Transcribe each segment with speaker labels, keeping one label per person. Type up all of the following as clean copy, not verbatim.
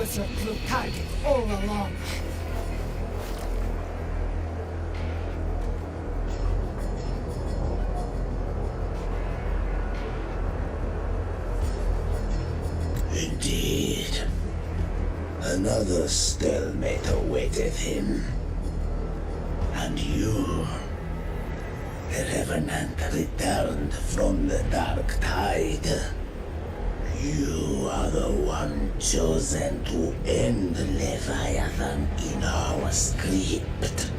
Speaker 1: was your true target all along.
Speaker 2: Indeed. Another stalemate awaited him. And you, the Revenant returned from the Dark Tide. You are the one chosen to end Leviathan in our script.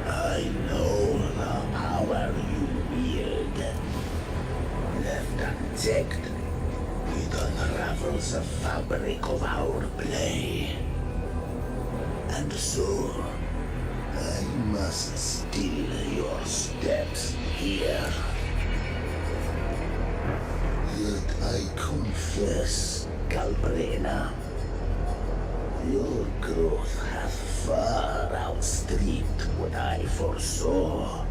Speaker 2: I know the power you wield. Left unchecked, it unravels the fabric of our play. And so, I must steal your steps here. Yet I confess, Calbrena, your growth hath far outstripped what I foresaw.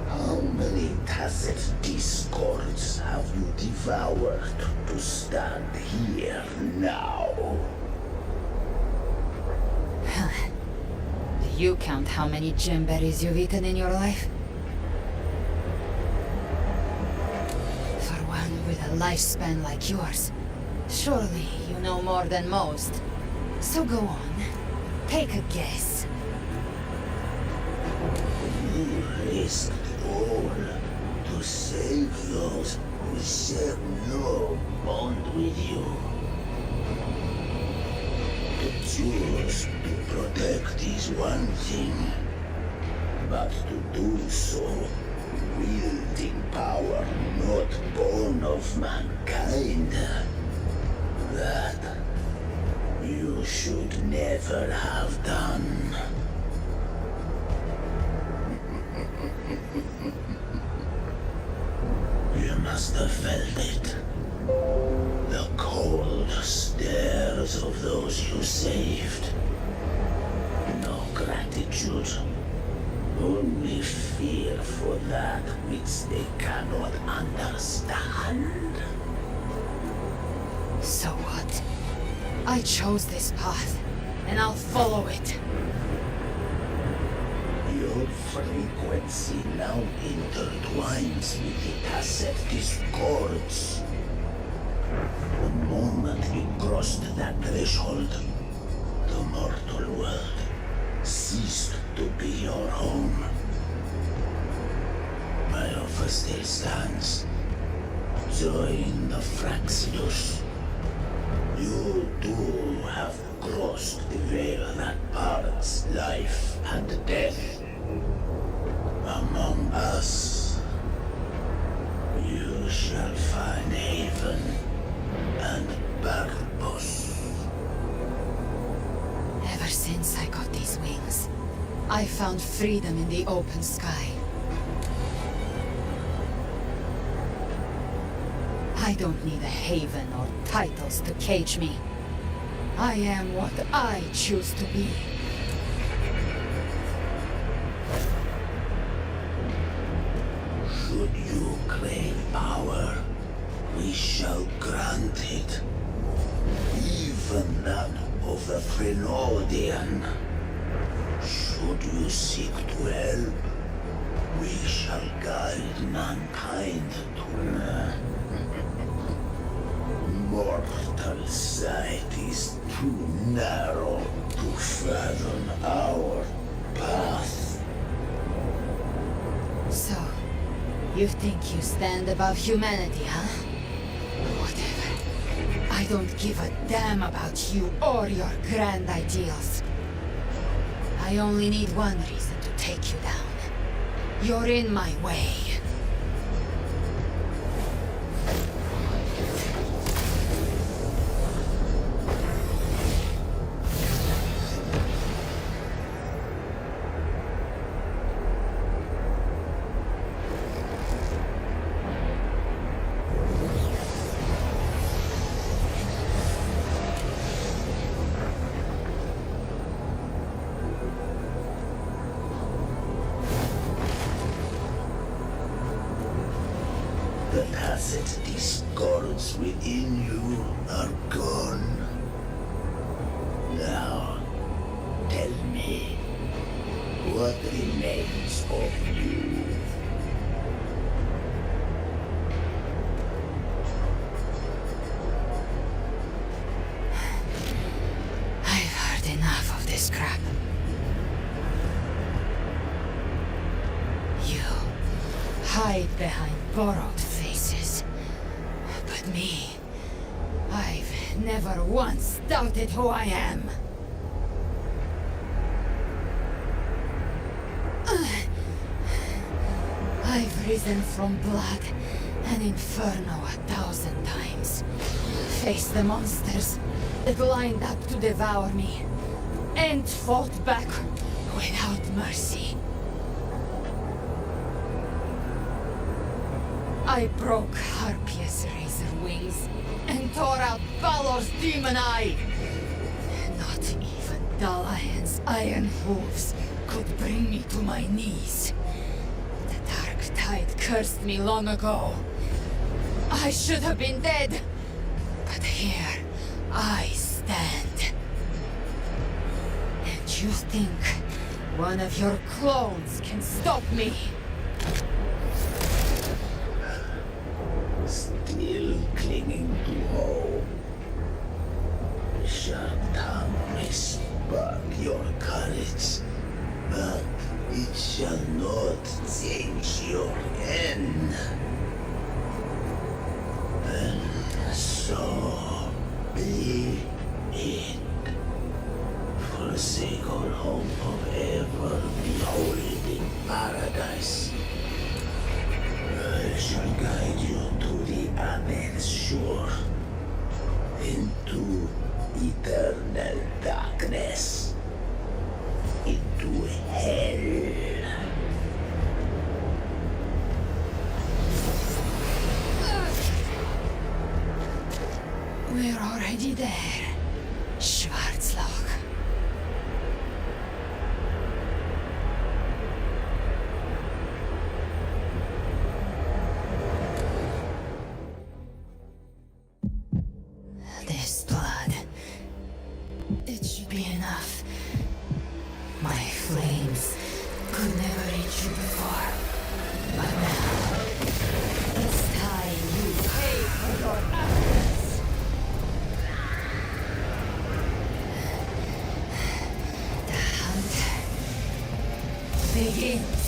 Speaker 2: How many tacit discords have you devoured to stand here now?
Speaker 1: Do you count how many gemberries you've eaten in your life? For one with a lifespan like yours, surely you know more than most. So go on, take a guess.
Speaker 2: You risked all to save those who share no bond with you. To choose to protect is one thing, but to do so wielding power not born of mankind, that you should never have done. You must have felt it. The cold stares of those you saved. No gratitude. Only fear for that which they cannot understand.
Speaker 1: So what? I chose this path, and I'll follow it.
Speaker 2: Your frequency now intertwines with the tacit discords. The moment you crossed that threshold, the mortal world ceased to be your home. My offer still stands. Join the Fraxidus. You too have crossed the veil that parts life and death. Among us, you shall find haven and purpose.
Speaker 1: Ever since I got these wings, I found freedom in the open sky. I don't need a haven or titles to cage me. I am what I choose to be.
Speaker 2: Should you crave power, we shall grant it. Even that of the Frenodian. Should you seek to help, we shall guide mankind to mortal sight is too narrow to fathom our path.
Speaker 1: So, you think you stand above humanity, huh? Whatever. I don't give a damn about you or your grand ideals. I only need one reason to take you down. You're in my way.
Speaker 2: innocent discords within you are gone. Now, tell me, what remains of you?
Speaker 1: I've heard enough of this crap. You hide behind borrowed faces. But me, I've never once doubted who I am. I've risen from blood and inferno 1,000 times. Faced the monsters that lined up to devour me, and fought back without mercy. I broke Harpia's razor wings and tore out Balor's demon eye. Not even Dalahan's iron hooves could bring me to my knees. The dark tide cursed me long ago. I should have been dead, but here I stand. And you think one of your clones can stop me?
Speaker 2: Still clinging to hope. The sharp tongue may spark your courage, but it shall not change your end. And so be it. For the sake of hope of ever beholding paradise, I shall guide you to the Amanecer, into eternal darkness, into hell.
Speaker 1: We're already there, Schwarzloch. This blood, it should be enough. My flames could never reach you before, but now it's time you pay for your actions. The hunt begins.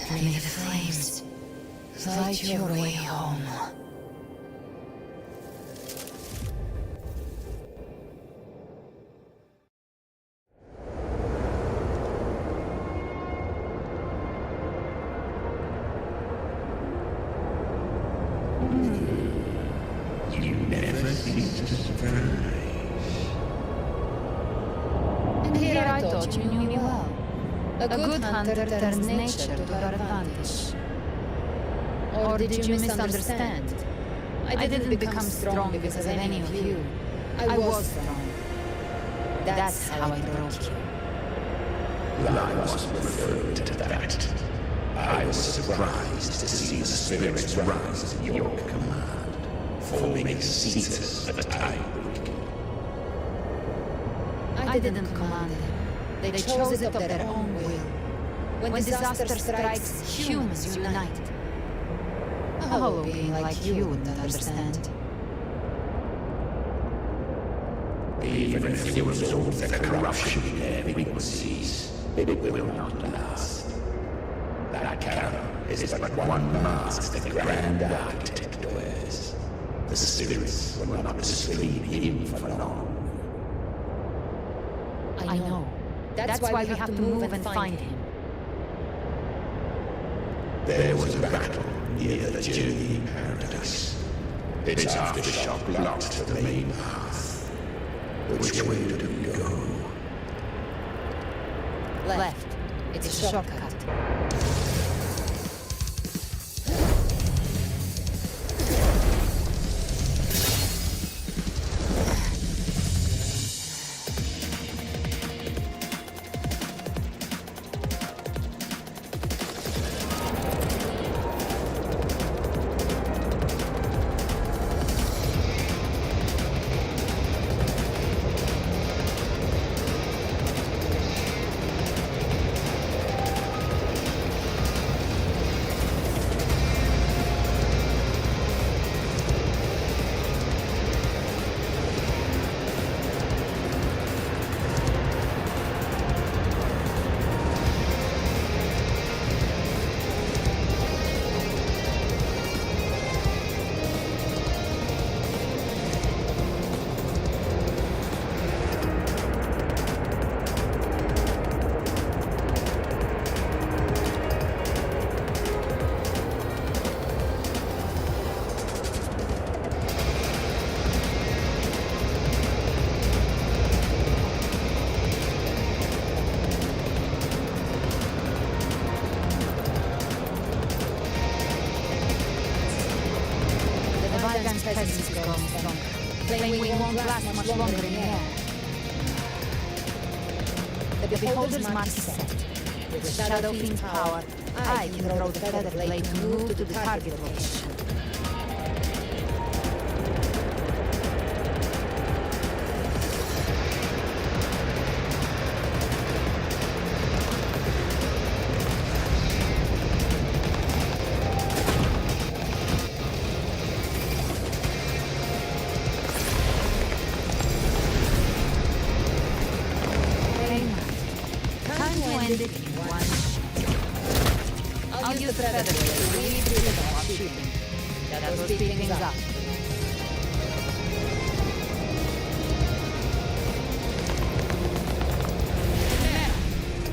Speaker 1: May the flames light your way home.
Speaker 2: You never seem to surprise.
Speaker 3: And here I thought you knew me well. A good hunter turns nature to her advantage. Or did you misunderstand? I didn't become strong because of any of you. I was strong. That's how I broke you.
Speaker 2: I wasn't referring to that. I was surprised to see the spirits rise at your command, forming ceases that I would.
Speaker 3: I didn't command them. They chose it of their own will. When disaster strikes, humans unite. A hollow being like you wouldn't understand.
Speaker 2: Even if you resolve the corruption in their frequencies, it will not last. That cannot is but one mask the Grand Architect wears. The spirits will not restrain him for long.
Speaker 3: I know. That's why we have to move and find him.
Speaker 2: There was a battle near the journeying paradise. Its aftershock blocked the main path. Which way do we go?
Speaker 3: Left. It's a shortcut. Presence is growing stronger. Claiming we won't last much longer in the air. The Beholder's mark is set. With Shadow Fiend's power, I can throw the feather blade to move to the target location. I'll use the feather blade to weave through the while shooting. That will speed things up.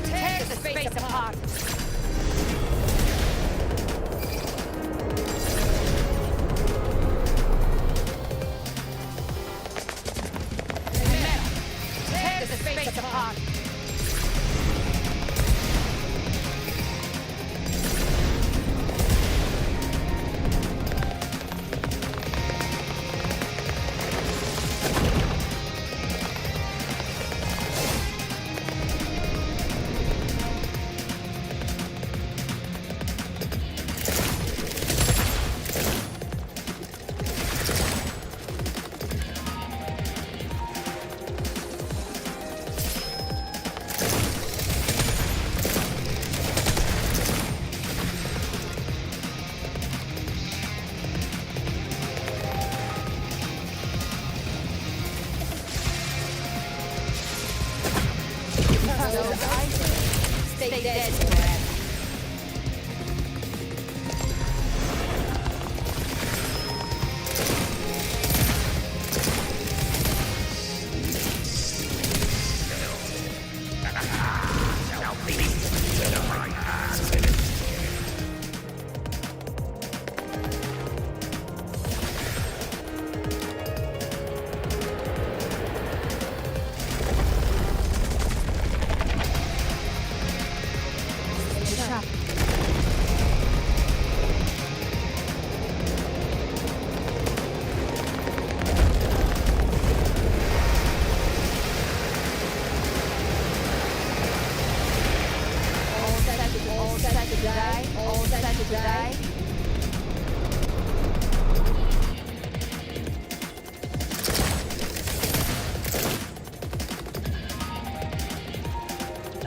Speaker 3: Tear the space apart! Tear the space apart! Stay dead forever.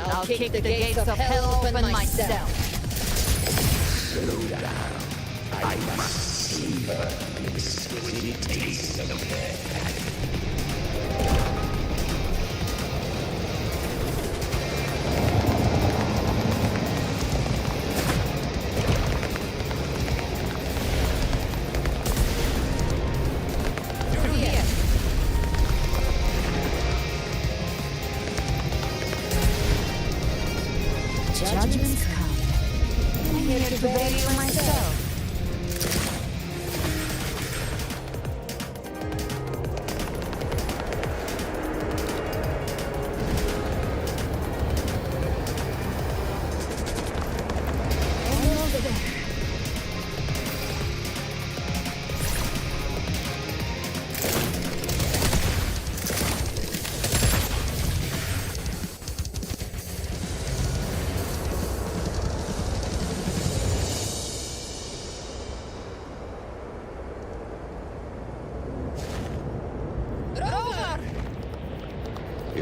Speaker 3: I'll kick the gates of hell open myself.
Speaker 2: Slow down. I must savor the exquisite taste of death.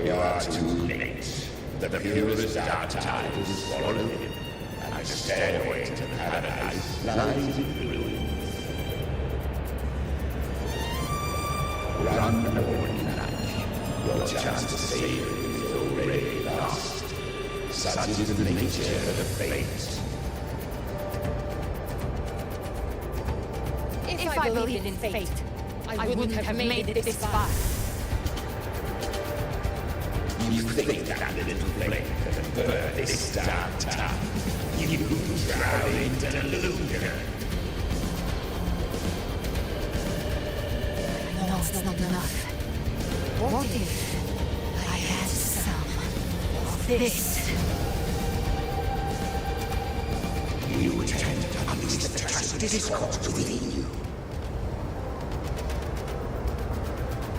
Speaker 2: You are too late. The purest dark tide is swallowed in, and the stairway to paradise lies in ruins. Run or knife. Your chance to save it is already lost. Such is the nature of the fate.
Speaker 3: If I believed in fate, I wouldn't have made it this far.
Speaker 2: You think that little flame can burn this dark town? You drown in delusion.
Speaker 3: No, it's not enough. What if I had some of this?
Speaker 2: You attempt to unleash the tragic discord within you.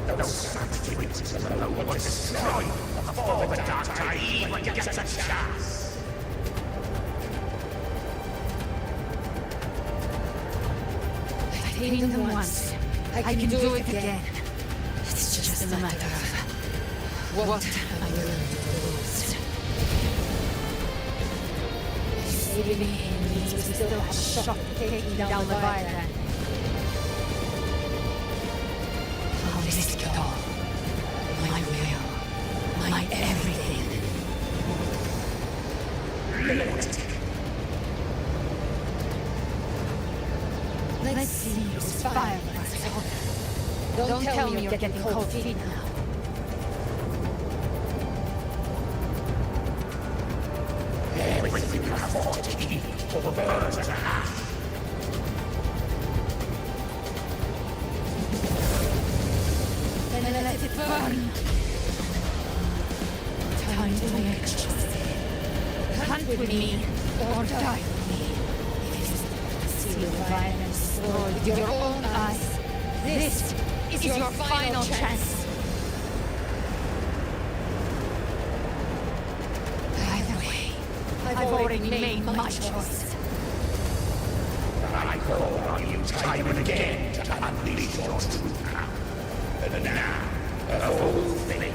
Speaker 2: Those sanctuaries alone will destroy you before the dark tide even gets a chance.
Speaker 3: I've been them once. I can do it again. It's just a matter of what I'm willing to lose. Saving me means we still have a shot at taking down the Leviathan. I'll risk it all. My will. My everything. Let's see those fireflies hold. Don't tell me you're getting cold feet now.
Speaker 2: Everything you have fought to keep will burn to ash.
Speaker 3: Then let it burn. Time to make a choice. Hunt with me, or die with me. See the violence destroyed with your own eyes. This is your final chance. Either way, I've already made my choice.
Speaker 2: I call on you time and again to unleash your true power. And now, the whole thing,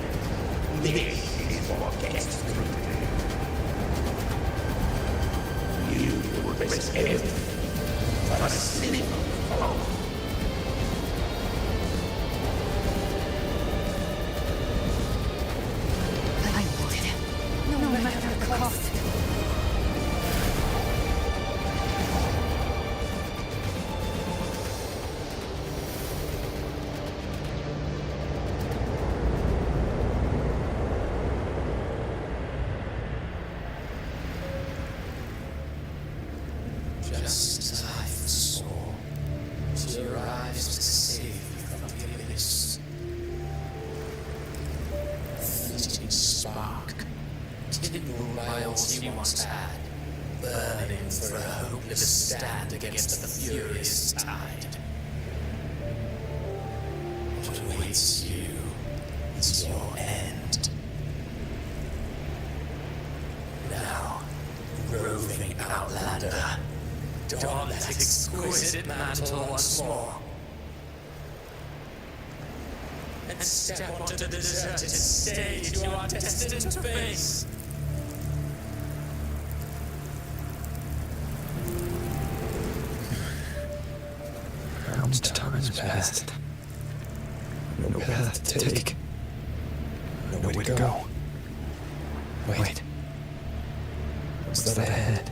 Speaker 2: this is what gets through you. You would risk everything for a single hope.
Speaker 3: I would, no matter the cost.
Speaker 4: Just as I foresaw, she arrives to save you from the abyss. A fleeting spark, kindled by all she once had, burning for a hopeless stand against the furious tide. What awaits you is your end. Now, roving outlander, don that exquisite mantle once more, and step onto the deserted stage you are destined to face. Round time has passed. No path to take. Nowhere to go. Wait. What's that ahead?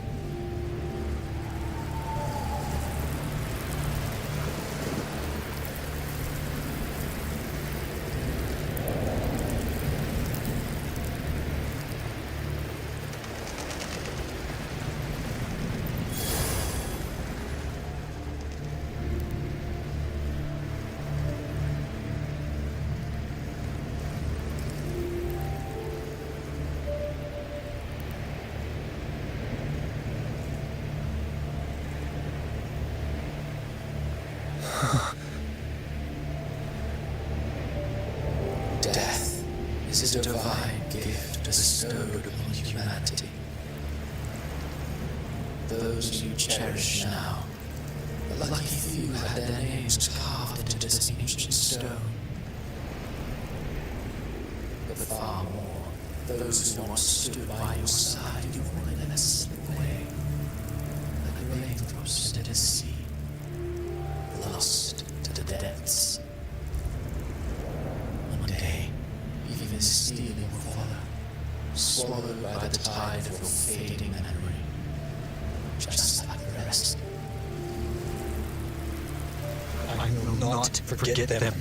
Speaker 4: Death is a divine gift bestowed upon humanity. Those you cherish now, the lucky few had their names carved into this ancient stone. But far more. Those who once stood by your side, you've only let us slip away. Like raindrops into the sea, lost to the depths. One day, even stealing will follow, swallowed by the tide of your fading memory, just like the rest.
Speaker 5: I will not forget them.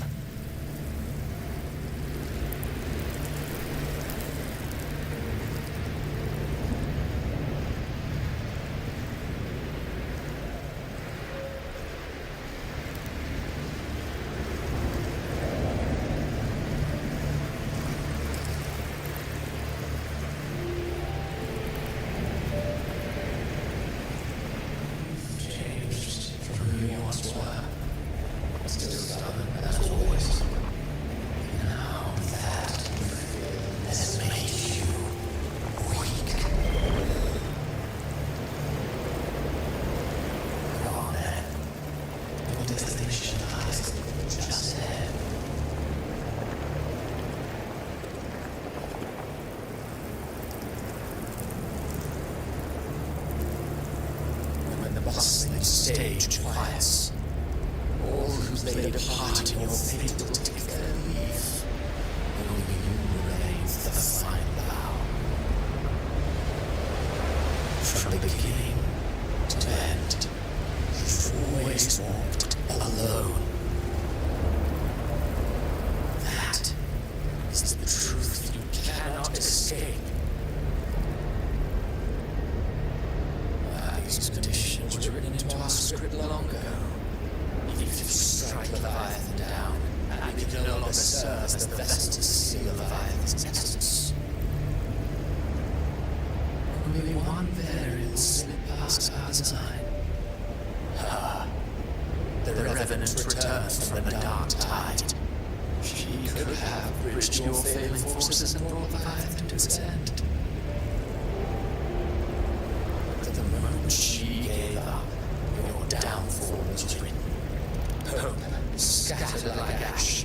Speaker 4: Bustling stage quiets. All who played a part in your fate will take their leave. Only you remain for the final hour. From beginning to end, you've always walked alone. That is the truth you cannot escape. These conditions were written into our script long ago. Even if you strike Leviathan down, and you can no longer serve as the vessel to seal Leviathan's essence. Only one variant slipped past our design. The Revenant returns from the dark tide. She could have bridged your failing forces and brought Leviathan to its end. The moment she gave up, your downfall was written. Hope scattered like ash.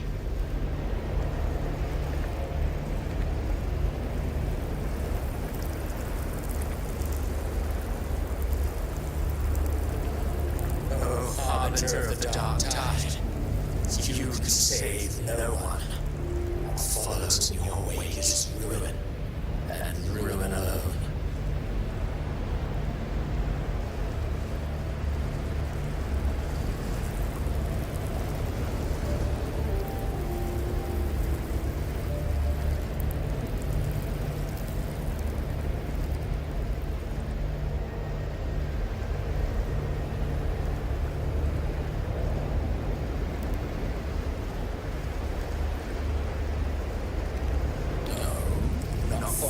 Speaker 4: Oh, harbinger of the dark tide, you can save no one. What follows in your wake is ruin, and ruin alone.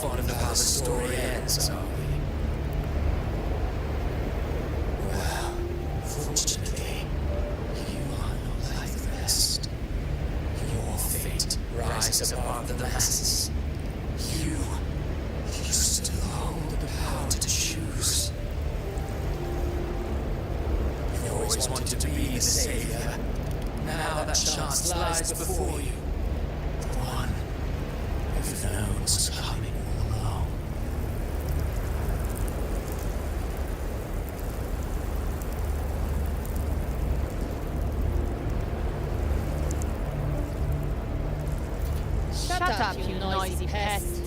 Speaker 4: Fond of how the story ends, are we? Well, fortunately, you are not like the rest. Your fate rises above the masses. You still hold the power to choose. You always wanted to be the savior. Now that chance lies before you. The one you've known was coming.
Speaker 3: Shut up, you noisy pest.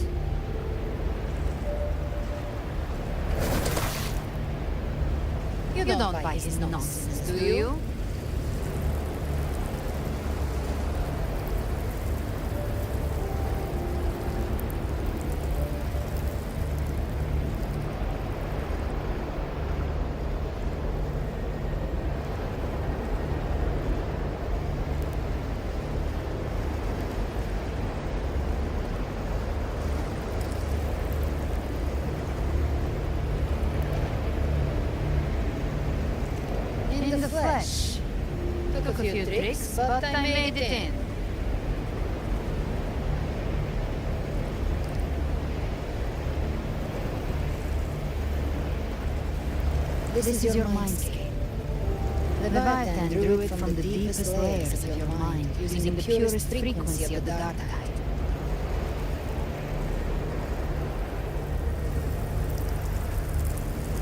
Speaker 3: You don't buy his nonsense, do you? In the flesh. Took a few tricks, but I made it in. This is your mindscape. Leviathan drew it from the deepest layers of your mind, using the purest frequency of the dark tide.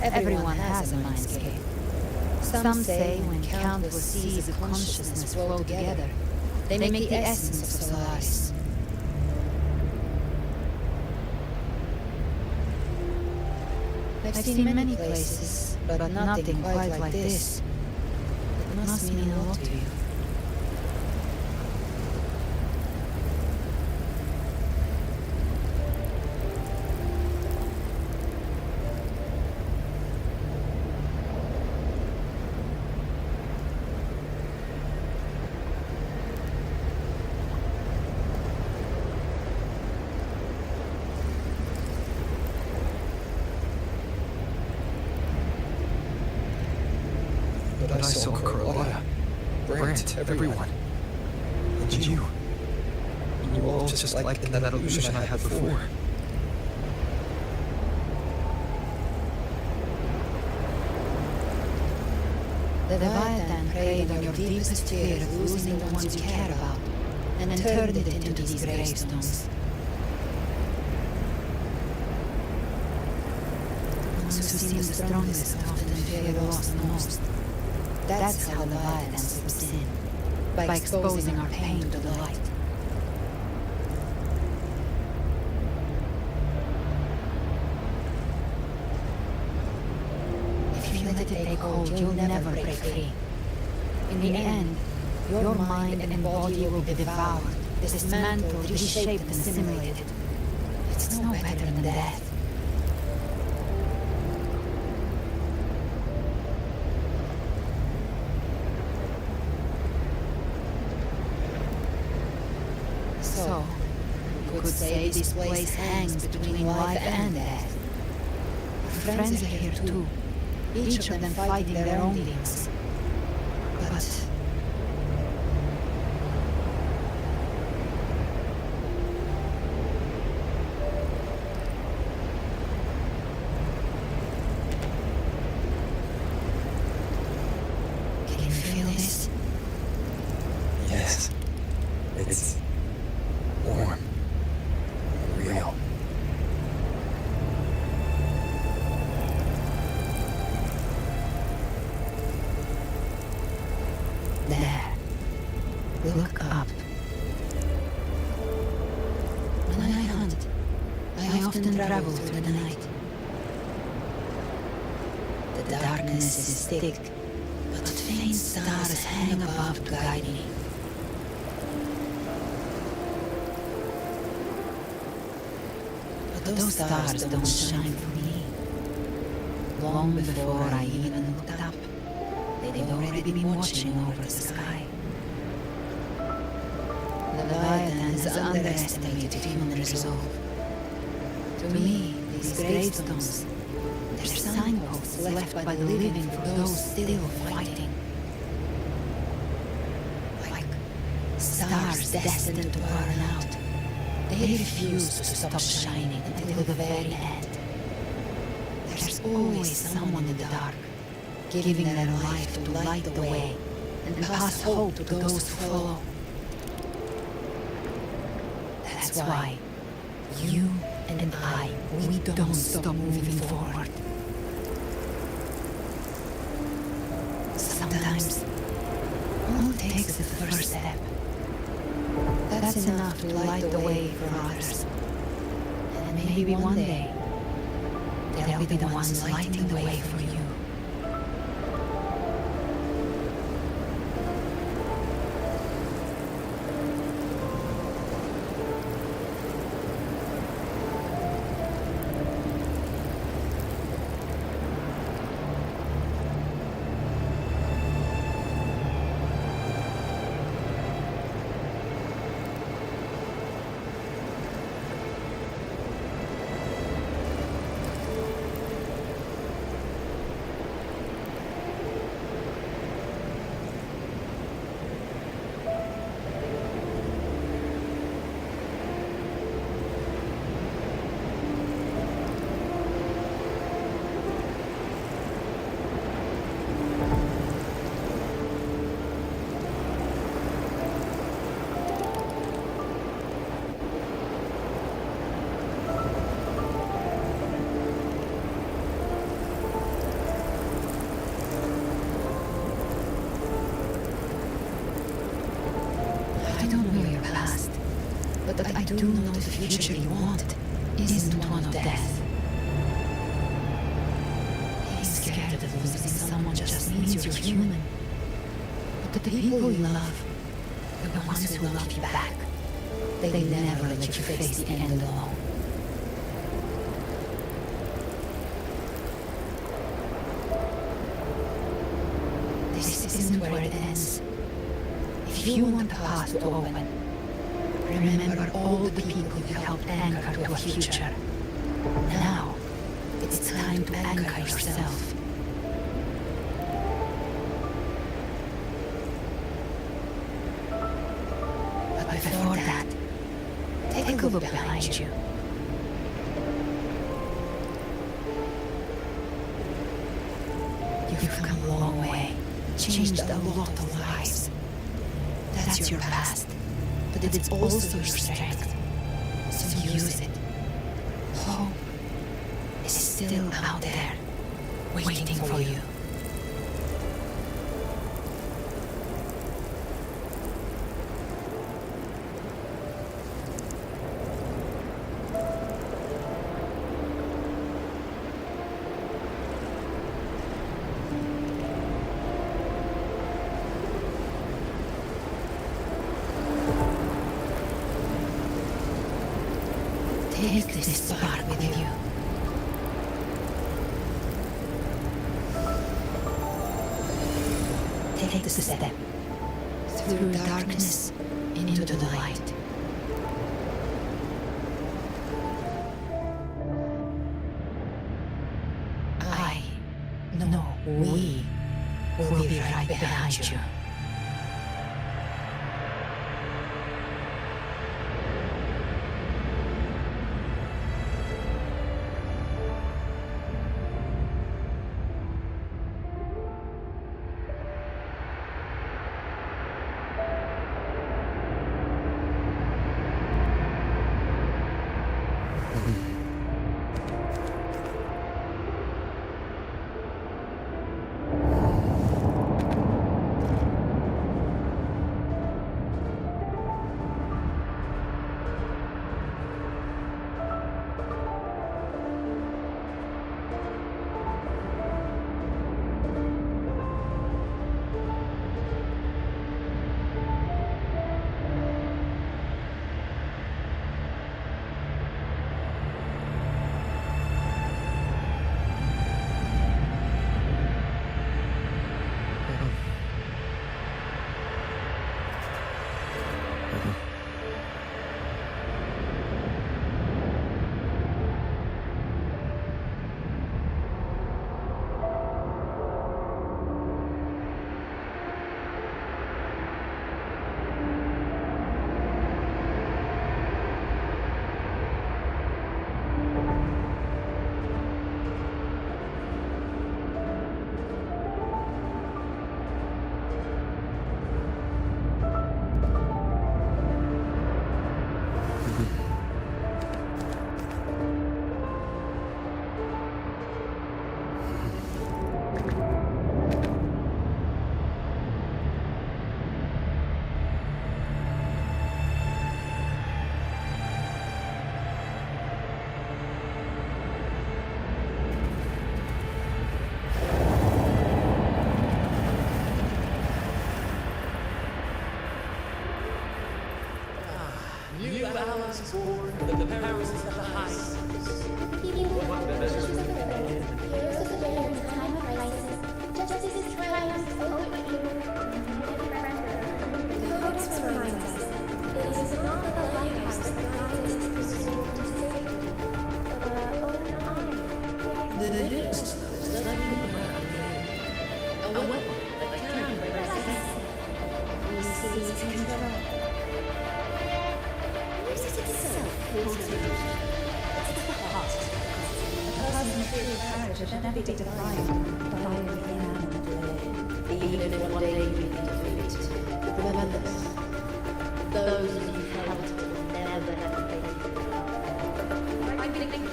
Speaker 3: Everyone has a mindscape. Some say when countless seas of consciousness flow together, they make the essence of Solaris. I've seen many places, but nothing quite like this. It must mean a lot to you.
Speaker 5: But I saw Carlotta, Brant, everyone. And you. You were all just like in that illusion I had before.
Speaker 3: The Leviathan preyed on your deepest fear of losing the ones you care about, and then turned it into these gravestones. Those who seem the strongest often fear the lost the most. That's how the Leviathan slips in, by exposing our pain to the light. If you let it take hold, you'll never break free. In the end, your mind and body will be devoured, dismantled, reshaped, and assimilated. It's no better than death. So, you could say this place hangs between life and death. Our friends are here too, each of them fighting their own demons. But can you feel this?
Speaker 5: Yes. It's warm. Real.
Speaker 3: There. Look up. When I hunt, I often travel through the night. The darkness is thick, but faint stars hang above to guide me. But those stars don't shine for me. Long before I even looked up, they'd already been watching over the sky. The Leviathan has underestimated human resolve. To me, these gravestones, they're signposts left by the living for those still fighting. Like stars destined to burn out. They refuse to stop shining until the very end. There's always someone in the dark, giving their life to light the way and pass hope to those who follow. That's why you and I, we don't stop moving forward. Sometimes, all it takes is the first step. That's enough to light the way for others. And maybe one day, they'll be the ones lighting the way for you. But I do know the future you want isn't one of death. Being scared of losing someone just means you're human. But the people you love, the ones who love you back, they never let you face the end alone. This isn't where it ends. If you want the path to open, remember all the people you helped anchor to a future. Now, it's time to anchor yourself. But before that, take a look behind you. You've come a long way, changed a lot of lives. That's your past, but it's also your strength. So use it. Hope is still out there, waiting for you. Take this spark with you. Take the step through darkness into the light. I know we will be right behind you.
Speaker 6: New hours born, the perils of the heights. What measures of the
Speaker 7: Heroes of the day in time of crisis. Justice is triumphed over evil. The codex reminds us it is not the lighthouse that guides us to pursue to save, but our own honor.
Speaker 6: The news that I need a weapon that can resist.
Speaker 7: We seize control. Music itself feels good. It's the heart. A person's true courage should never be defined by the inanimate delay.
Speaker 6: Even if one day we be defeated, remember this. Those you helped will never have faith.
Speaker 8: I'm thinking,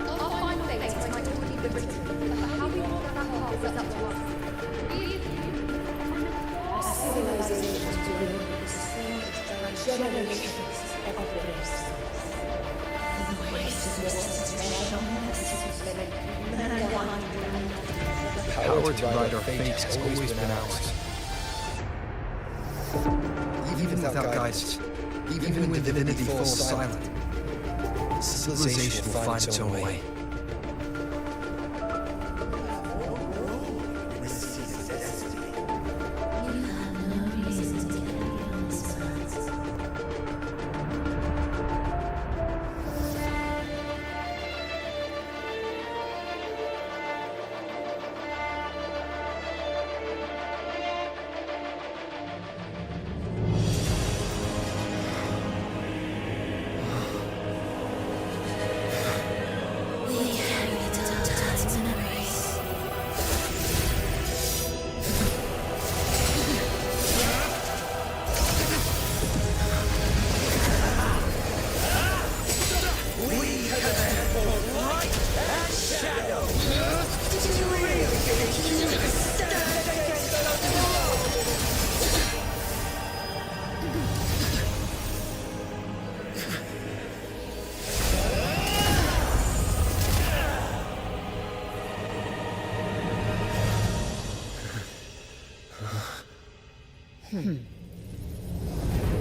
Speaker 8: our final fate might already be written, but how we walk that path is up to us.
Speaker 7: Civilization to win is generations. of brave souls. The waste of treasure on
Speaker 5: The power to write our fate has always been ours. Even without guidance, even when divinity falls silent, civilization will find its own way.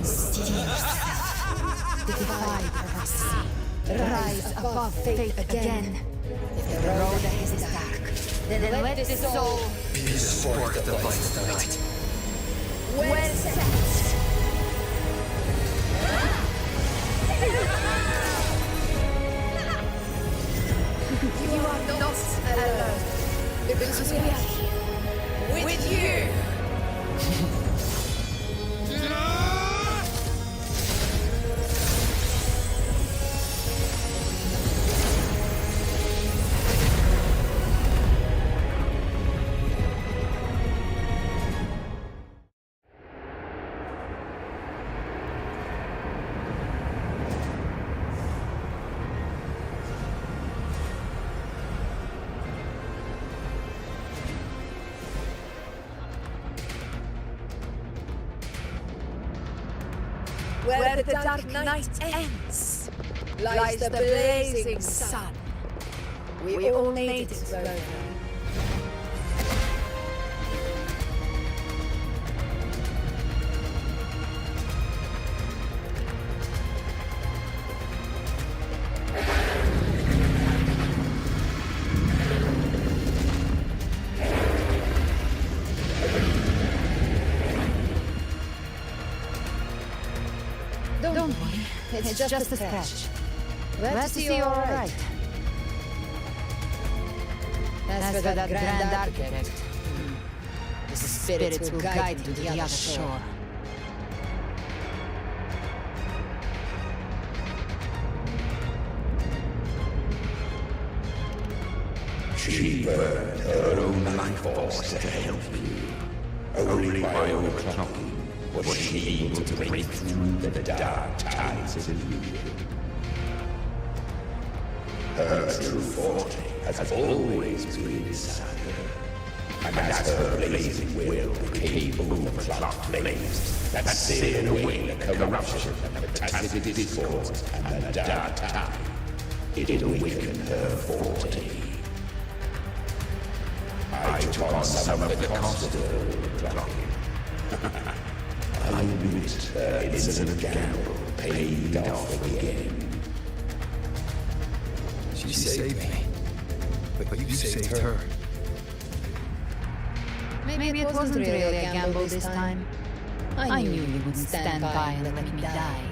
Speaker 1: Steel yourself. Defy prophecy. Rise above fate again. If the road ahead is dark, then let this soul
Speaker 5: Be the spark that lights the night.
Speaker 1: well set. You are not alone. Because we are here. With you.
Speaker 9: Where the dark night ends, lies the blazing sun. We all made it over.
Speaker 3: Don't worry, it's just a scratch. Glad to see you're alright. As for that grand architect, the spirits will guide him to the other shore.
Speaker 2: She burned her own life force to help you. Only by overclocking was she able to break through the dark tides of illusion. Her true forte has always been inside her, and as her blazing will became overclocked flames that seared away the corruption of the tacit discord and the dark tide, it awakened her forte. I took on some of the cost of overclocking. I witnessed her innocent gamble paid off again.
Speaker 5: She saved me, but you saved her.
Speaker 3: Maybe it wasn't really a gamble this time. I knew you wouldn't stand by and let me die.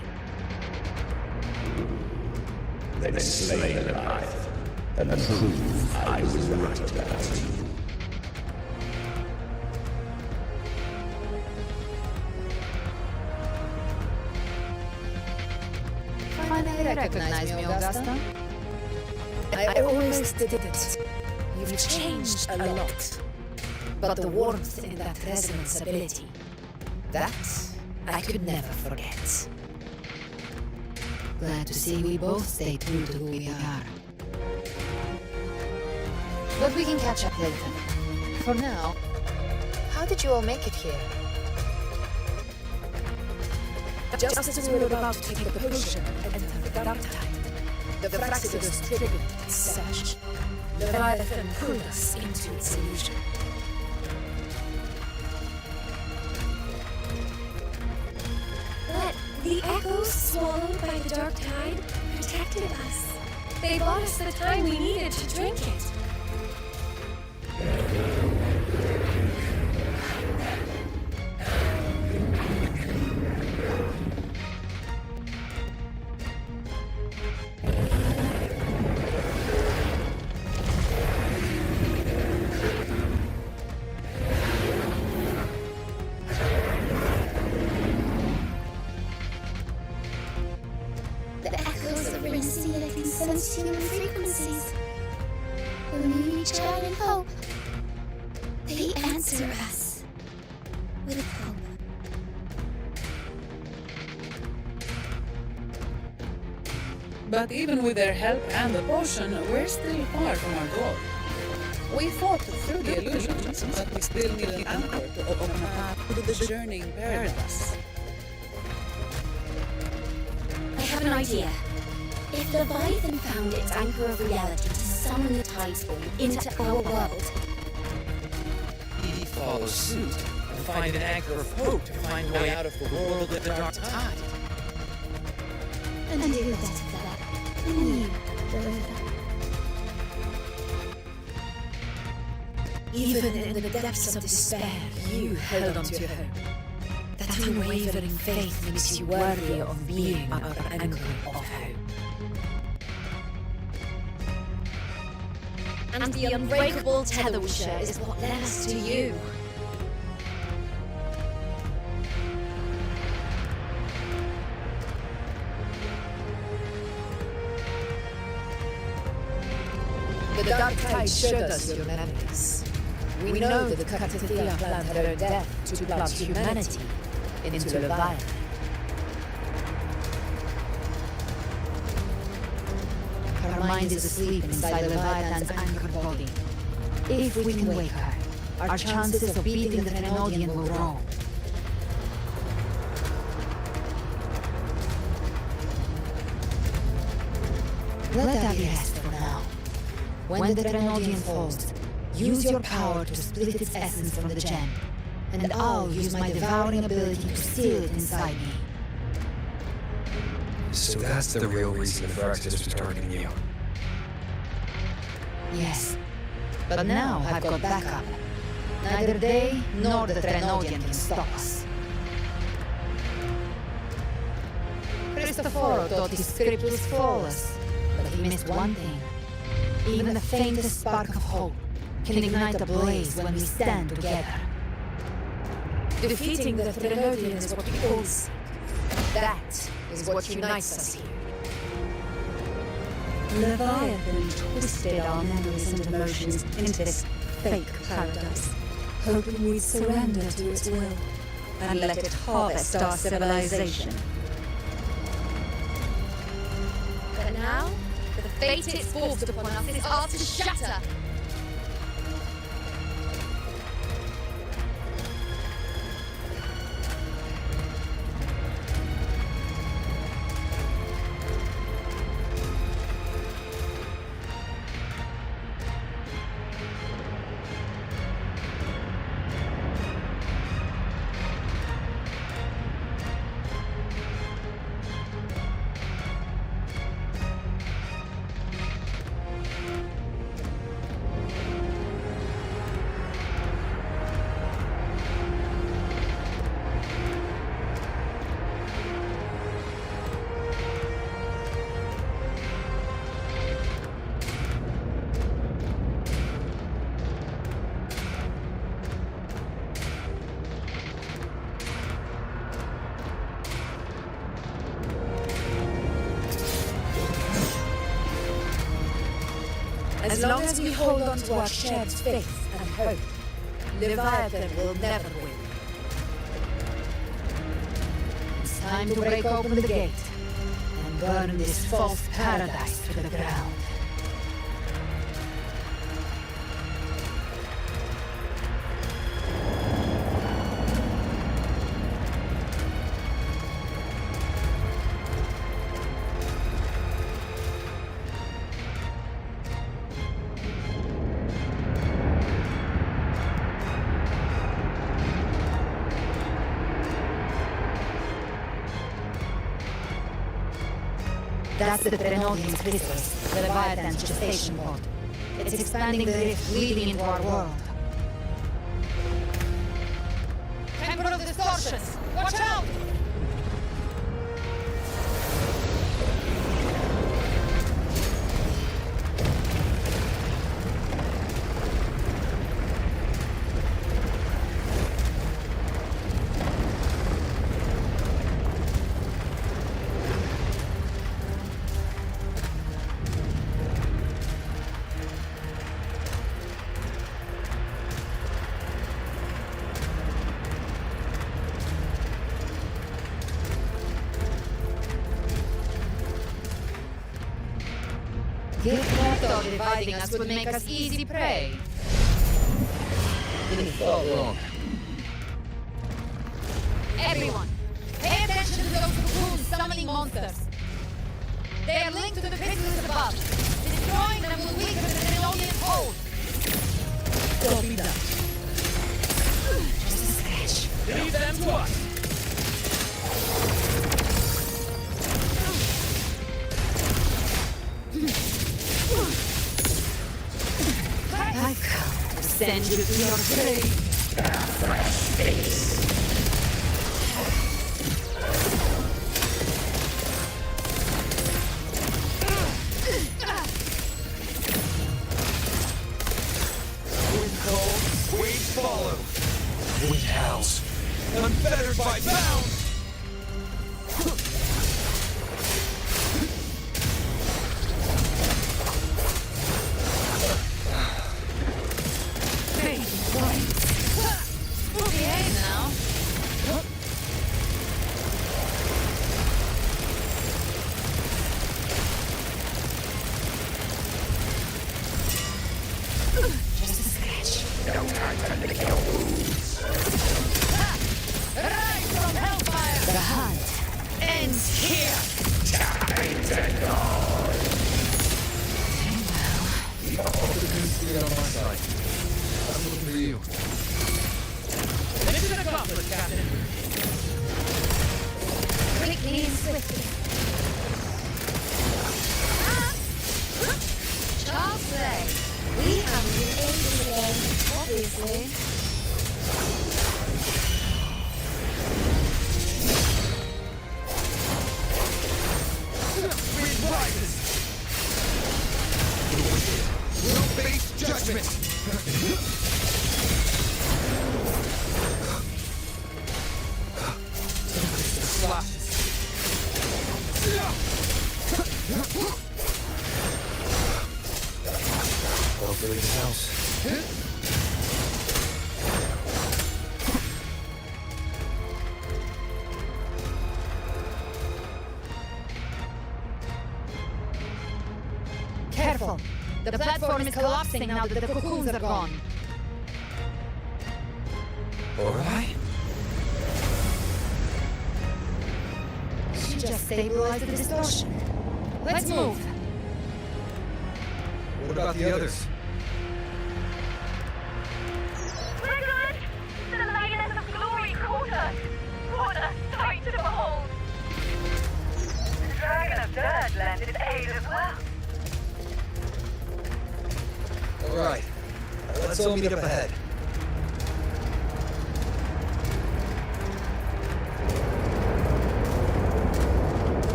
Speaker 2: Then slay Goliath and prove I was right about you.
Speaker 3: Finally recognize me, Augusta?
Speaker 9: I almost didn't. You've changed a lot. But the warmth in that resonance ability, that I could never forget.
Speaker 3: Glad to see we both stay true to who we are. But we can catch up later. For now, how did you all make it here?
Speaker 9: Just as we were about to take the potion and enter the dark tide, the Fraxidus triggered its search. Leviathan pulled us into its illusion.
Speaker 6: But the echoes swallowed by the dark tide protected us. They bought us the time we needed to drink it. The echoes of Rinacita can sense human frequencies. When we reach out in hope, they answer us with hope.
Speaker 10: But even with their help and the potion, we're still far from our goal. We fought through the illusions, but we still need an anchor to open a path to the journeying paradise.
Speaker 6: I have an idea. If Leviathan found its anchor of reality to summon the Tidespawn into our world,
Speaker 4: We follow suit and find an anchor of hope to find a way out of the world of the dark tide.
Speaker 6: and do better than you, Lilith.
Speaker 9: Even in the depths of despair, you held on to hope. That unwavering faith makes you worthy of being our anchor of hope.
Speaker 6: And the unbreakable tether we share is what led us to you.
Speaker 9: The dark tide showed us your memories. We know that the Cactathea planned her own death to plunge humanity into Leviathan.
Speaker 3: Her mind is asleep inside Leviathan's anchored body. If we can wake her, our chances of beating the Threnodian will grow. Let Abby rest for now. When the Threnodian falls, use your power to split its essence from the gem, and I'll use my devouring ability to seal it inside me.
Speaker 5: So that's the real reason the Fraxidus was targeting you.
Speaker 3: Yes, but now I've got backup. Neither they nor the Threnodian can stop us. Cristoforo thought his script was flawless, but he missed one thing. Even the faintest spark of hope can ignite a blaze when we stand together.
Speaker 9: Defeating the Threnodian is what we all seek. That is what unites us here.
Speaker 7: Leviathan twisted our memories and emotions into this fake paradise, hoping we'd surrender to its will and let it harvest our civilization.
Speaker 8: But now, the fate it's forced upon us is ours to shatter.
Speaker 9: As long as we hold on to our shared faith and hope, Leviathan will never win.
Speaker 3: It's time to break open the gate and burn this false paradise to the ground. That's the Trenodian chrysalis, the Leviathan's gestation pod. It's expanding the rift leading into our world.
Speaker 1: Temper of distortions! Watch out!
Speaker 3: Your thought dividing us would make us easy prey.
Speaker 5: Didn't fall wrong.
Speaker 1: Everyone, pay attention to those cocoons summoning monsters. They are linked to the chrysalis above. Destroying them will weaken the Trenodian hold.
Speaker 10: Copy that.
Speaker 3: Just a scratch.
Speaker 4: Leave them to us!
Speaker 3: I've come to send you to your grave.
Speaker 5: Weeds follow. Wind howls. Unfettered by bounds.
Speaker 3: Behave now. Just a scratch.
Speaker 2: No time to lick your wounds.
Speaker 1: Rise from hellfire!
Speaker 3: The hunt ends here.
Speaker 2: Time to go.
Speaker 5: Get on my side. I'm looking for you.
Speaker 4: Mission accomplished, Captain.
Speaker 3: Quickly and swiftly.
Speaker 6: Charles Gray. We haven't been able today, obviously.
Speaker 5: Wind rises. We'll face judgment. Slashes. Hopefully this helps.
Speaker 3: Careful. The platform is collapsing now that the cocoons are gone.
Speaker 5: Alright.
Speaker 3: She just stabilized the distortion. Let's move.
Speaker 5: What about the others?
Speaker 8: We're good! The lioness of glory caught us! What a sight to behold! The dragon of dirt lent its aid as well.
Speaker 5: Alright. Let's all meet up ahead.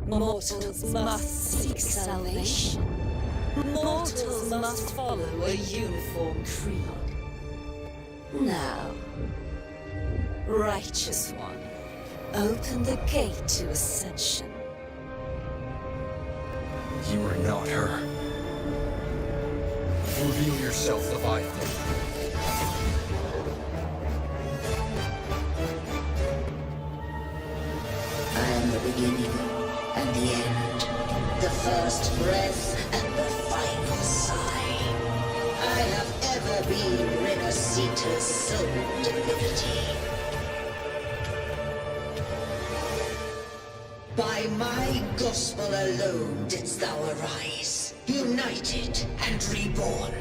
Speaker 7: Mortals must seek salvation. Mortals must follow a uniform creed. Now, Righteous One, open the gate to ascension.
Speaker 5: You are not her. Reveal yourself, Leviathan.
Speaker 11: beginning and the end, the first breath and the final sigh. I have ever been Rinacita's sole divinity. By my gospel alone didst thou arise, united and reborn.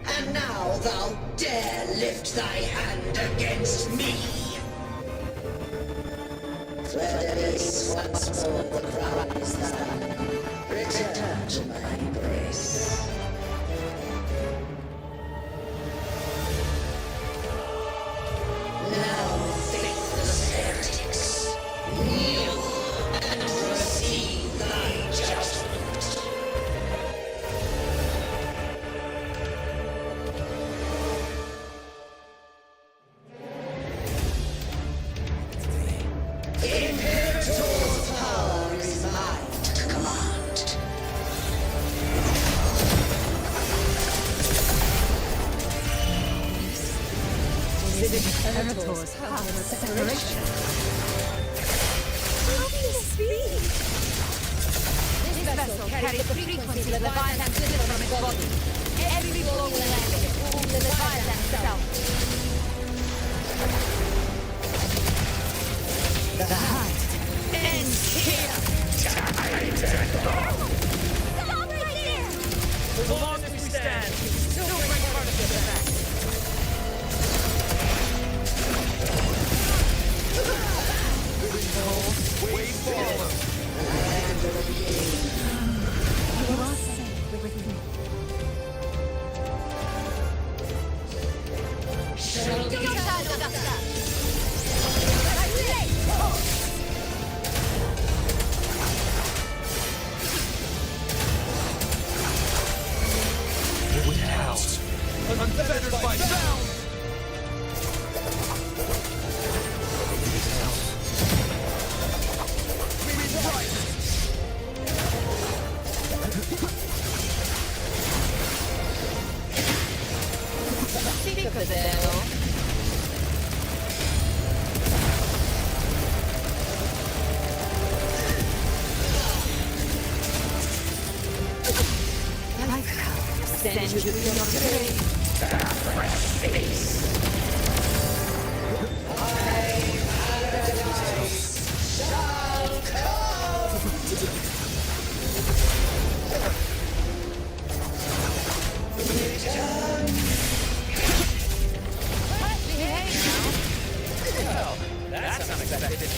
Speaker 11: And now thou dare lift thy hand against me. Release once more the cries thou. Return to my embrace. Now, faithless heretics, kneel and receive thy judgment. Imperator's power is mine to command.
Speaker 7: Is it Imperator's power of separation? How can this be?
Speaker 3: This vessel carries the frequencies Leviathan took from its body. Every blow will land it, the Leviathan itself. The hunt ends here!
Speaker 8: Stop right there!
Speaker 12: As long as we stand, we can still bring part of this back.
Speaker 5: Way follow.
Speaker 7: You are safe with me.
Speaker 5: It would house. Unfettered by sound.
Speaker 3: Send you to your grave.
Speaker 12: Well, that's unexpected.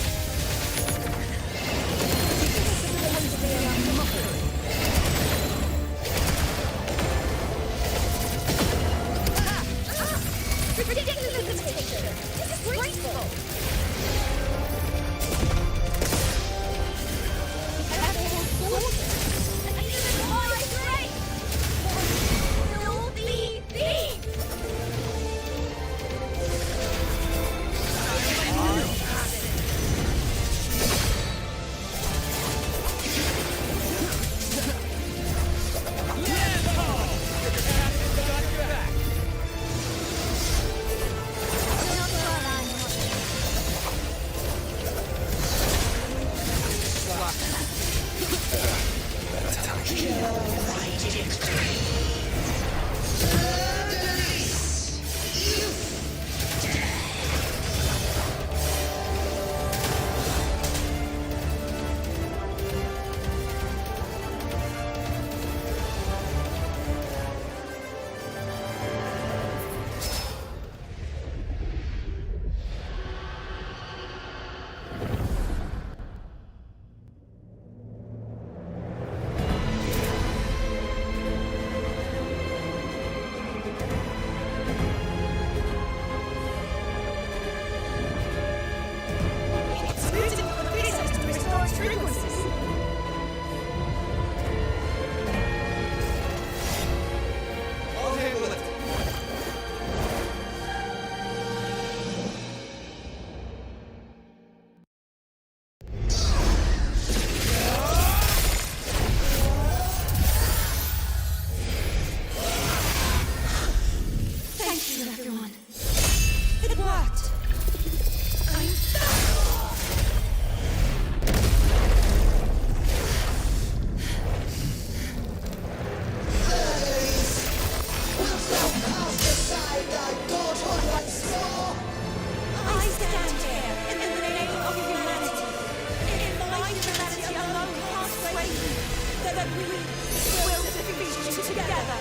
Speaker 7: then we will defeat you together.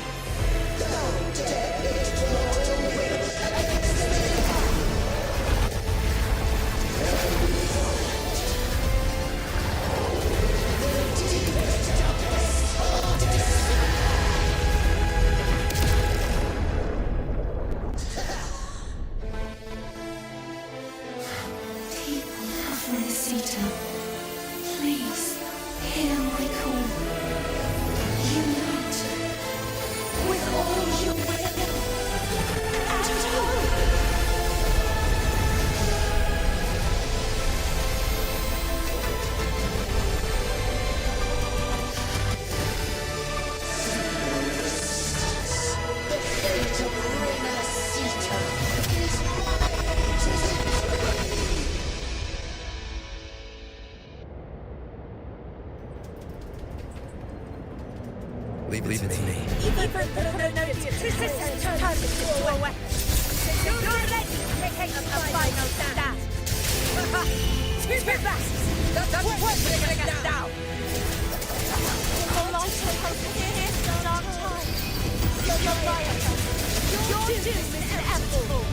Speaker 6: People of Rinacita, please hear my call. Unite with all your will and hope.
Speaker 11: The fate of Rinacita is mine to decree.
Speaker 5: Leave it to me.
Speaker 7: Even the resistance turns into a weapon. You're ready to take a final stand. Stupid bastards! That's what's bringing us down! Hold on to hope here, dark time. Your riot, your doom is inevitable.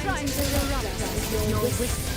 Speaker 7: Trying to interrupt us with your whisper.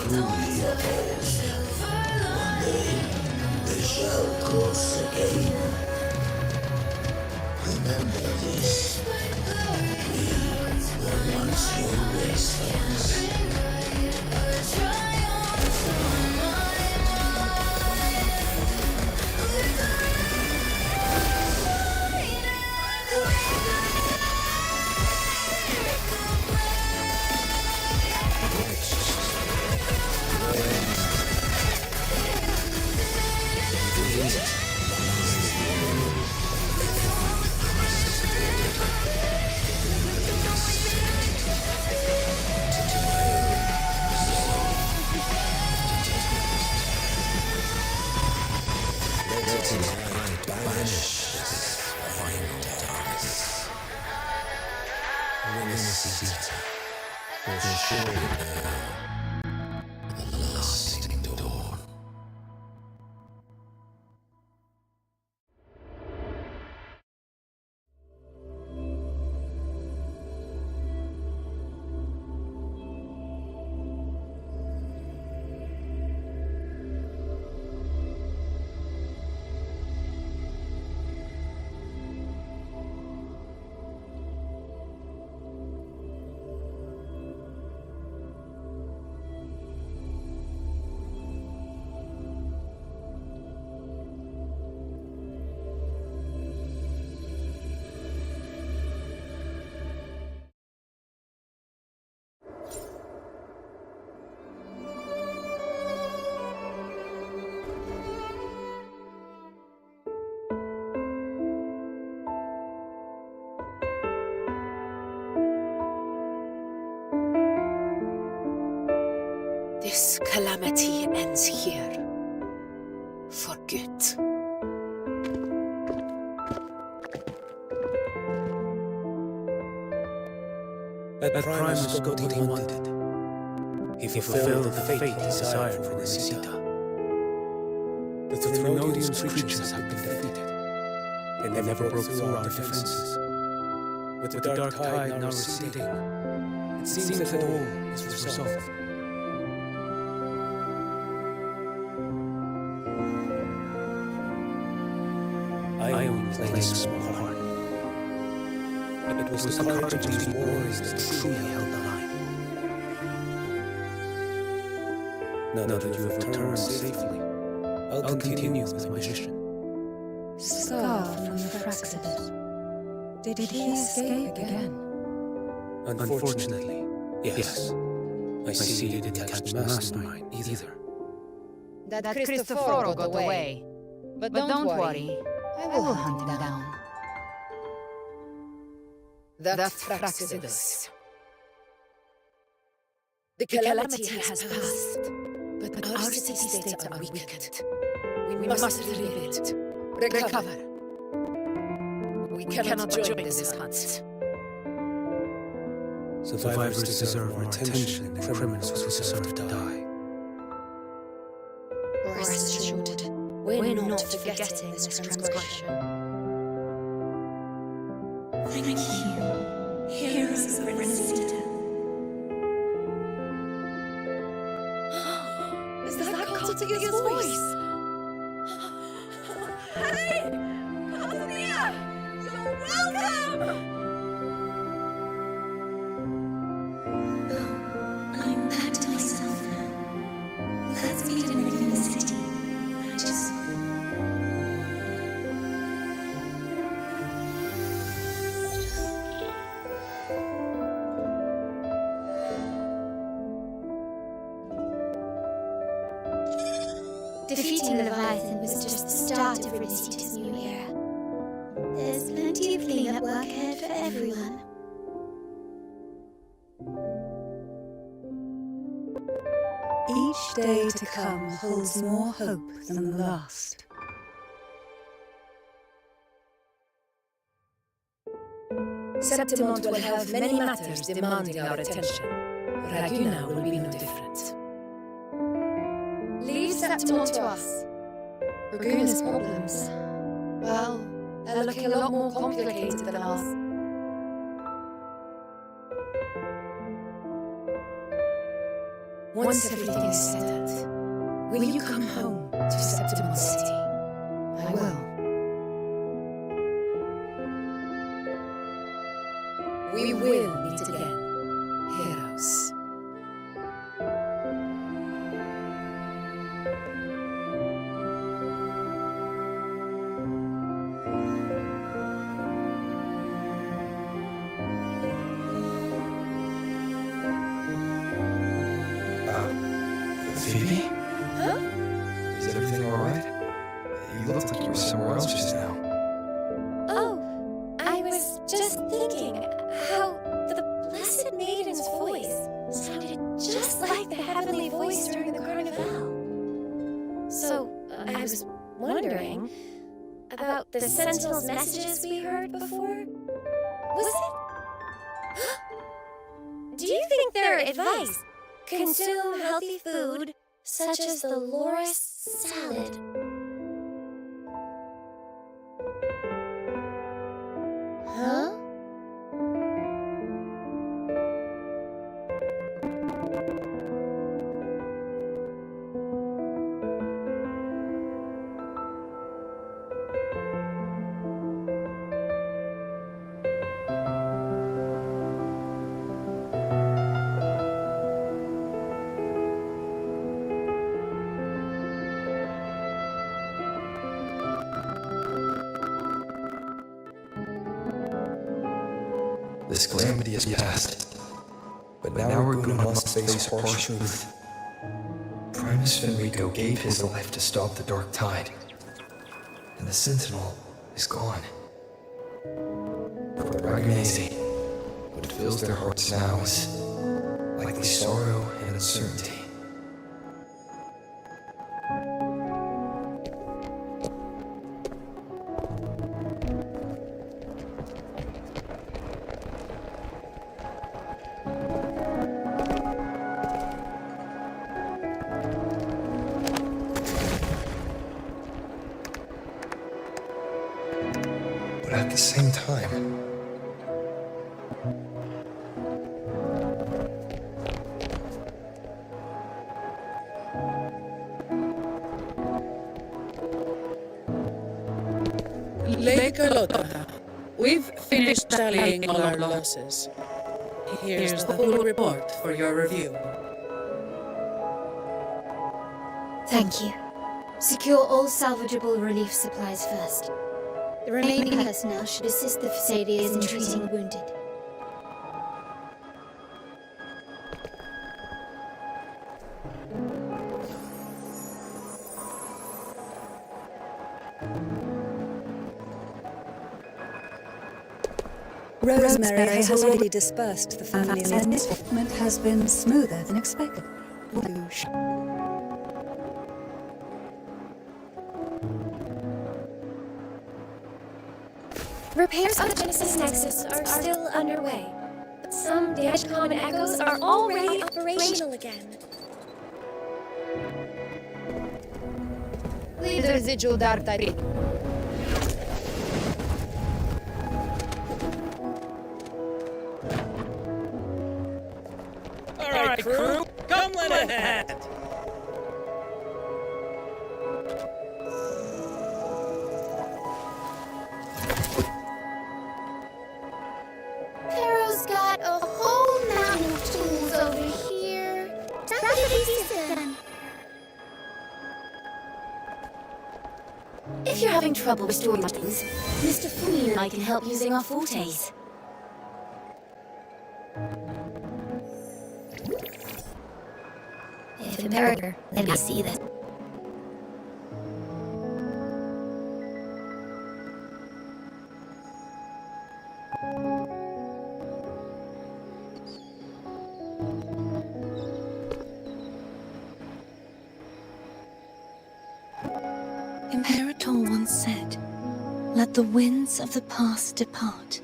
Speaker 11: truly opposed, one day they shall cross again. Remember this. We were once your race friends. Rinacita will surely know the lasting dawn.
Speaker 9: This calamity ends here. For good.
Speaker 4: That Primus got what he wanted. He fulfilled the fate he desired for Rinacita. The Thrunodium's creatures have been defeated. They never broke through our defenses. With the dark tide now receding, it seems that all is resolved. I only played a small part. It was the courage of these warriors that truly held the line. Now that you have returned safely, I'll continue with my mission.
Speaker 3: Scar from the Fraxidus. Did he escape again?
Speaker 4: Unfortunately, yes. I see you didn't catch the mastermind either.
Speaker 3: That Cristoforo got away. But don't worry, I will hunt him down.
Speaker 9: That Fraxidus. The calamity has passed, but our city-states are weakened. We must rebuild, recover. We cannot join this hunt.
Speaker 4: Survivors deserve our attention, and criminals deserve to die.
Speaker 6: Rest assured, we're not forgetting this transgression. Thank you, heroes of Rinacita.
Speaker 7: Is that Cartiga's voice? Hey! Cartiga! You're welcome!
Speaker 6: I'm back to myself now. Let's meet in Rinacita. I just... Defeating Leviathan was just the start of Rinacita's new era. There's plenty of cleanup work ahead for everyone.
Speaker 13: Each day to come holds more hope than the last.
Speaker 9: Septimont will have many matters demanding our attention. Raguna will be no different.
Speaker 1: Leave Septimont to us. Raguna's problems, well, they're looking a lot more complicated than ours.
Speaker 9: Once everything is settled, will you come home to Septimum City?
Speaker 3: I will.
Speaker 9: We will meet again, heroes.
Speaker 5: Phoebe?
Speaker 9: Huh?
Speaker 5: Is everything alright? You looked like you were somewhere else just now.
Speaker 6: Oh, I was just thinking how the Blessed Maiden's voice sounded just like the heavenly voice during the Carnival. So, I was wondering about the Sentinel's messages we heard before. Was it? Do you think their advice? Consume healthy food, such as the loris salad. Huh?
Speaker 5: This calamity is past, but now Arguna must face harsh truth. Primus Fenrico gave his life to stop the Dark Tide, and the Sentinel is gone. For the Ragnazi, what fills their hearts now is likely sorrow and uncertainty. But at the same time,
Speaker 10: Lady Carlotta, we've finished tallying all our losses. Here's the full report for your review.
Speaker 6: Thank you. Secure all salvageable relief supplies first. The remaining personnel should assist the Phasadeas in treating the wounded.
Speaker 13: Rosemary has already dispersed the families, and this movement has been smoother than expected.
Speaker 6: Repairs on the Genesis Nexus are still underway, but some damaged common echoes are already operational again.
Speaker 3: Leave the residual dark tide.
Speaker 12: Alright, crew, come lend a hand.
Speaker 6: Pero's got a whole mountain of tools over here. That could be decent. If you're having trouble restoring things, Mr. Fumi and I can help using our fortes. If Imperator, let me see this.
Speaker 14: Imperator once said, "Let the winds of the past depart.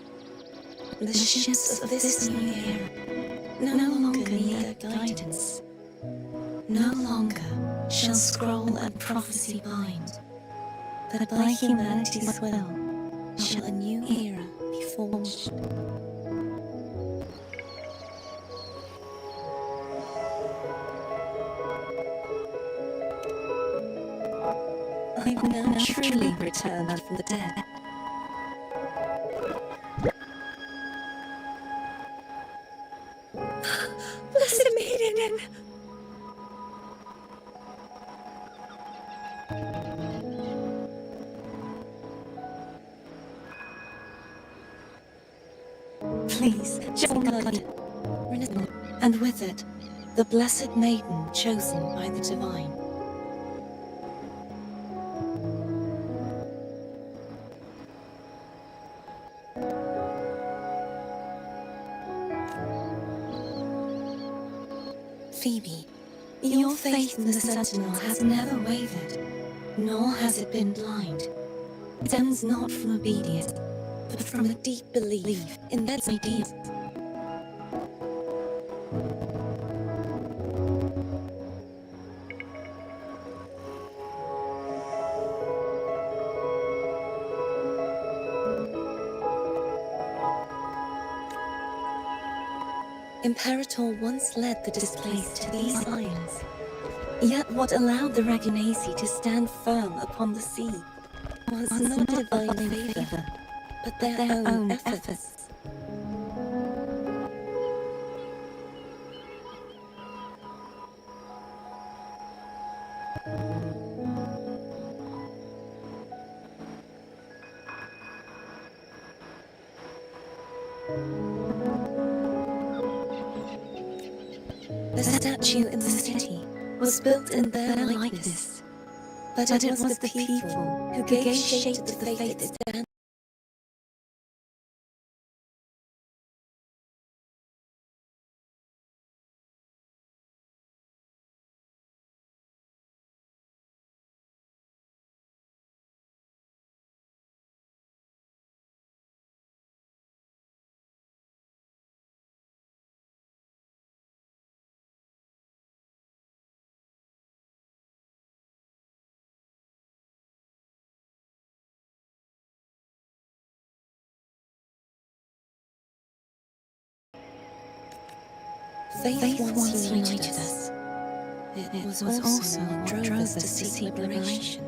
Speaker 14: The ships of this new era no longer need their guidance. No longer shall scroll and prophecy bind, but by humanity's will shall a new era be forged." now truly returned from the dead.
Speaker 6: Blessed Maiden!
Speaker 14: Please, join blood, and with it, the blessed maiden chosen by the divine. Phoebe, your faith in the Sentinel has never wavered, nor has it been blind. It stems not from obedience, but from a deep belief in that ideal. Imperator once led the displaced to these islands. Yet what allowed the Regunasi to stand firm upon the sea was not divine favor, but their own efforts. The statue in the city was built in their likeness, but it was the people who gave shape to the faith it stands. Faith once united us. It was also what drove us to seek liberation.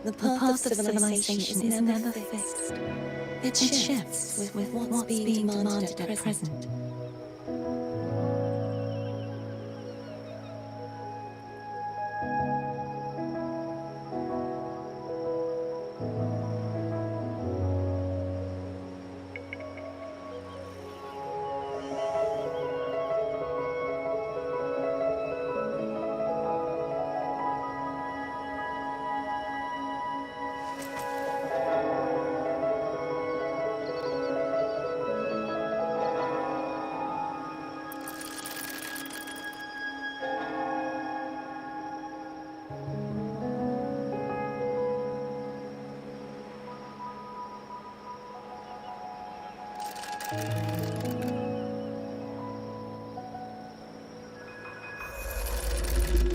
Speaker 14: The path of civilization is never fixed. It shifts with what's being demanded at present.